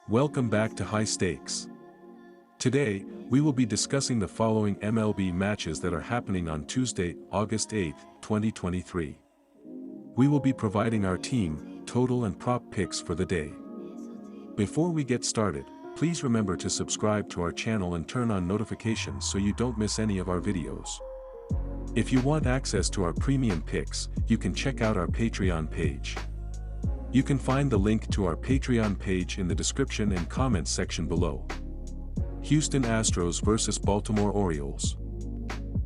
Welcome back to High Stakes. Today, we will be discussing the following MLB matches that are happening on Tuesday, August 8, 2023. We will be providing our team, total and prop picks for the day. Before we get started, please remember to subscribe to our channel and turn on notifications so you don't miss any of our videos. If you want access to our premium picks, you can check out our Patreon page. You can find the link to our Patreon page in the description and comments section below. Houston Astros vs Baltimore Orioles.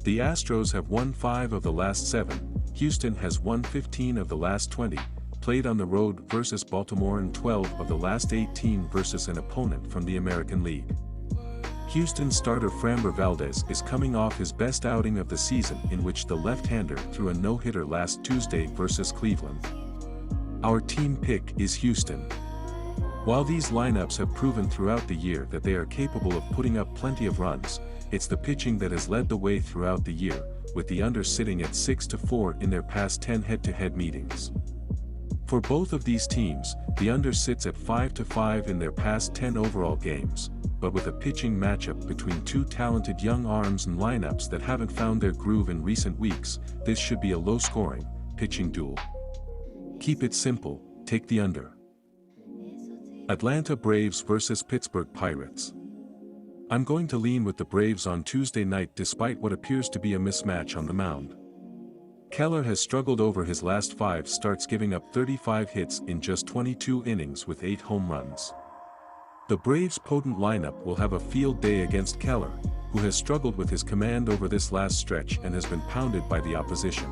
The Astros have won 5 of the last 7, Houston has won 15 of the last 20, played on the road versus Baltimore and 12 of the last 18 versus an opponent from the American League. Houston starter Framber Valdez is coming off his best outing of the season in which the left-hander threw a no-hitter last Tuesday versus Cleveland. Our team pick is Houston. While these lineups have proven throughout the year that they are capable of putting up plenty of runs, it's the pitching that has led the way throughout the year, with the under sitting at 6-4 in their past 10 head-to-head meetings. For both of these teams, the under sits at 5-5 in their past 10 overall games, but with a pitching matchup between two talented young arms and lineups that haven't found their groove in recent weeks, this should be a low-scoring, pitching duel. Keep it simple, take the under. Atlanta Braves vs Pittsburgh Pirates. I'm going to lean with the Braves on Tuesday night despite what appears to be a mismatch on the mound. Keller has struggled over his last 5 starts, giving up 35 hits in just 22 innings with 8 home runs. The Braves' potent lineup will have a field day against Keller, who has struggled with his command over this last stretch and has been pounded by the opposition.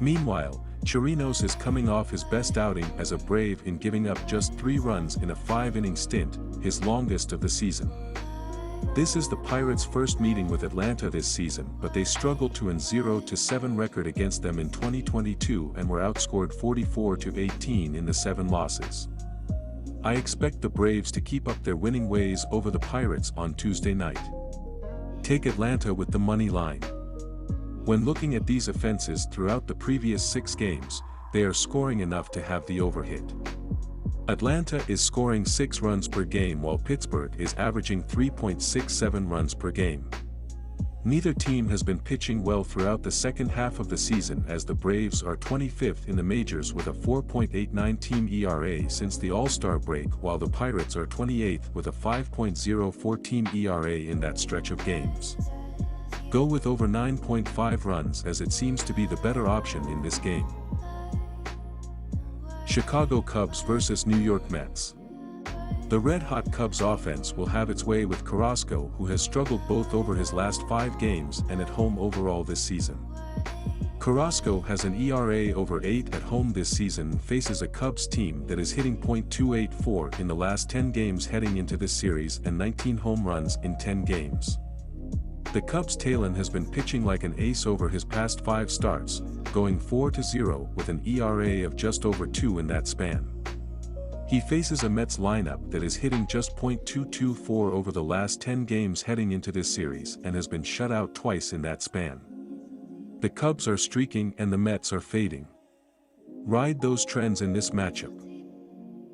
Meanwhile, Chirinos is coming off his best outing as a Brave in giving up just 3 runs in a 5-inning stint, his longest of the season. This is the Pirates' first meeting with Atlanta this season, but they struggled to an 0-7 record against them in 2022 and were outscored 44-18 in the 7 losses. I expect the Braves to keep up their winning ways over the Pirates on Tuesday night. Take Atlanta with the money line. When looking at these offenses throughout the previous 6 games, they are scoring enough to have the overhit. Atlanta is scoring 6 runs per game while Pittsburgh is averaging 3.67 runs per game. Neither team has been pitching well throughout the second half of the season, as the Braves are 25th in the majors with a 4.89 team ERA since the All-Star break, while the Pirates are 28th with a 5.04 team ERA in that stretch of games. Go with over 9.5 runs as it seems to be the better option in this game. Chicago Cubs vs New York Mets. The red-hot Cubs offense will have its way with Carrasco, who has struggled both over his last 5 games and at home overall this season. Carrasco has an ERA over 8 at home this season and faces a Cubs team that is hitting .284 in the last 10 games heading into this series and 19 home runs in 10 games. The Cubs' Talon has been pitching like an ace over his past 5 starts, going 4-0 with an ERA of just over 2 in that span. He faces a Mets lineup that is hitting just .224 over the last 10 games heading into this series and has been shut out twice in that span. The Cubs are streaking and the Mets are fading. Ride those trends in this matchup.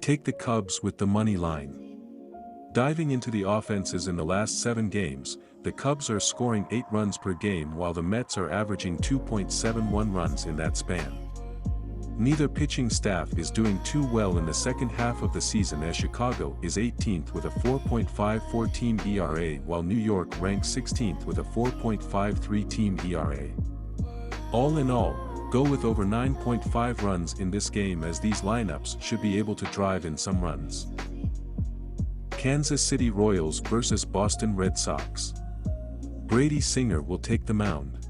Take the Cubs with the money line. Diving into the offenses in the last 7 games, the Cubs are scoring 8 runs per game while the Mets are averaging 2.71 runs in that span. Neither pitching staff is doing too well in the second half of the season, as Chicago is 18th with a 4.54 team ERA while New York ranks 16th with a 4.53 team ERA. All in all, go with over 9.5 runs in this game, as these lineups should be able to drive in some runs. Kansas City Royals vs Boston Red Sox. Brady Singer will take the mound.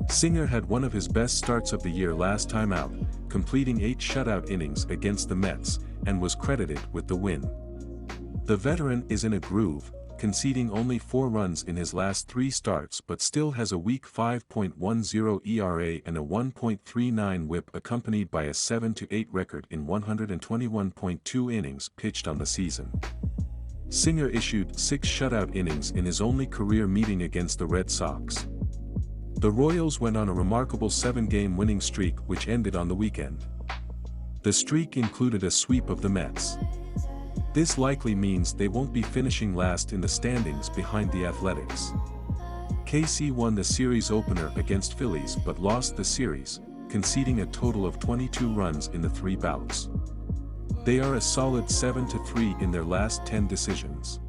Singer had one of his best starts of the year last time out, completing 8 shutout innings against the Mets, and was credited with the win. The veteran is in a groove, conceding only 4 runs in his last 3 starts but still has a weak 5.10 ERA and a 1.39 WHIP, accompanied by a 7-8 record in 121.2 innings pitched on the season. Singer issued 6 shutout innings in his only career meeting against the Red Sox. The Royals went on a remarkable 7-game winning streak which ended on the weekend. The streak included a sweep of the Mets. This likely means they won't be finishing last in the standings behind the Athletics. KC won the series opener against Phillies but lost the series, conceding a total of 22 runs in the 3 bouts. They are a solid 7-3 in their last 10 decisions.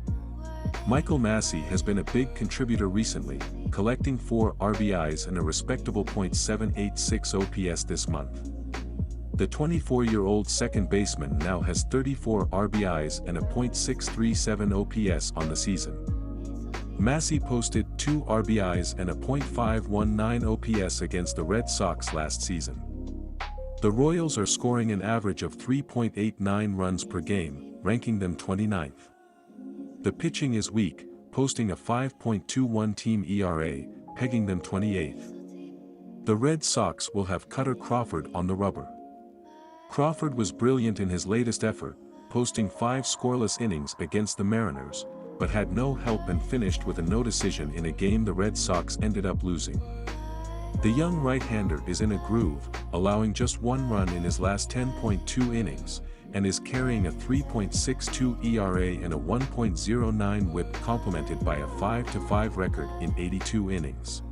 Michael Massey has been a big contributor recently, collecting 4 RBIs and a respectable .786 OPS this month. The 24-year-old second baseman now has 34 RBIs and a .637 OPS on the season. Massey posted 2 RBIs and a .519 OPS against the Red Sox last season. The Royals are scoring an average of 3.89 runs per game, ranking them 29th. The pitching is weak, posting a 5.21 team ERA, pegging them 28th. The Red Sox will have Cutter Crawford on the rubber. Crawford was brilliant in his latest effort, posting 5 scoreless innings against the Mariners, but had no help and finished with a no decision in a game the Red Sox ended up losing. The young right-hander is in a groove, allowing just 1 run in his last 10.2 innings, and is carrying a 3.62 ERA and a 1.09 WHIP complemented by a 5-5 record in 82 innings.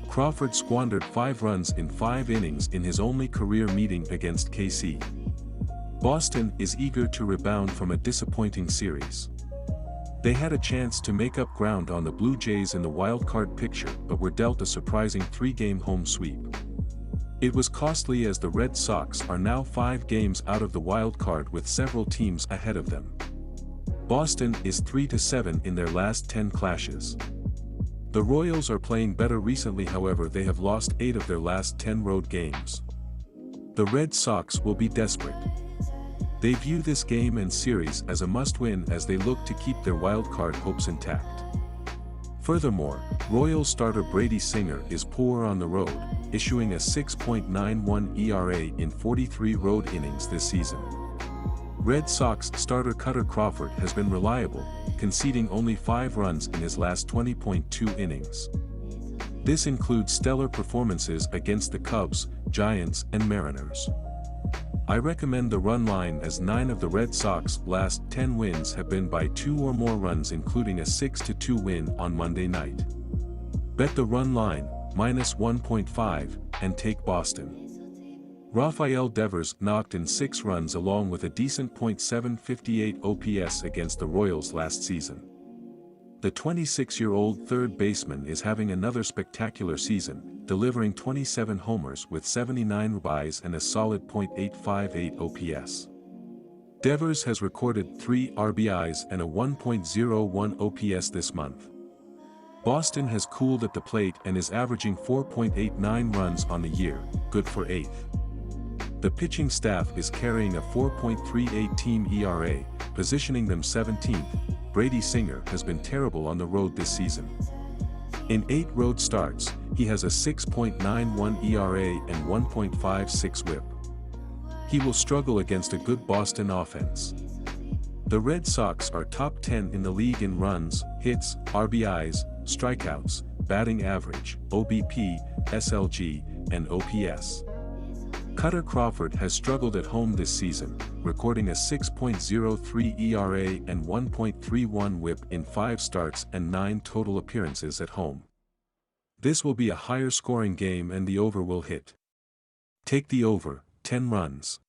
Crawford squandered 5 runs in 5 innings in his only career meeting against KC. Boston is eager to rebound from a disappointing series. They had a chance to make up ground on the Blue Jays in the wild-card picture but were dealt a surprising 3-game home sweep. It was costly as the Red Sox are now 5 games out of the wild card with several teams ahead of them. Boston is 3-7 in their last 10 clashes. The Royals are playing better recently, however they have lost 8 of their last 10 road games. The Red Sox will be desperate. They view this game and series as a must-win as they look to keep their wild-card hopes intact. Furthermore, Royals starter Brady Singer is poor on the road, issuing a 6.91 ERA in 43 road innings this season. Red Sox starter Cutter Crawford has been reliable, conceding only 5 runs in his last 20.2 innings. This includes stellar performances against the Cubs, Giants, and Mariners. I recommend the run line as 9 of the Red Sox last 10 wins have been by 2 or more runs, including a 6-2 win on Monday night. Bet the run line, -1.5, and take Boston. Rafael Devers knocked in 6 runs along with a decent .758 OPS against the Royals last season. The 26-year-old third baseman is having another spectacular season, delivering 27 homers with 79 RBIs and a solid .858 OPS. Devers has recorded 3 RBIs and a 1.01 OPS this month. Boston has cooled at the plate and is averaging 4.89 runs on the year, good for 8th. The pitching staff is carrying a 4.38 team ERA, positioning them 17th. Brady Singer has been terrible on the road this season. In 8 road starts, he has a 6.91 ERA and 1.56 WHIP. He will struggle against a good Boston offense. The Red Sox are top 10 in the league in runs, hits, RBIs, strikeouts, batting average, OBP, SLG, and OPS. Cutter Crawford has struggled at home this season, recording a 6.03 ERA and 1.31 WHIP in 5 starts and 9 total appearances at home. This will be a higher scoring game and the over will hit. Take the over, 10 runs.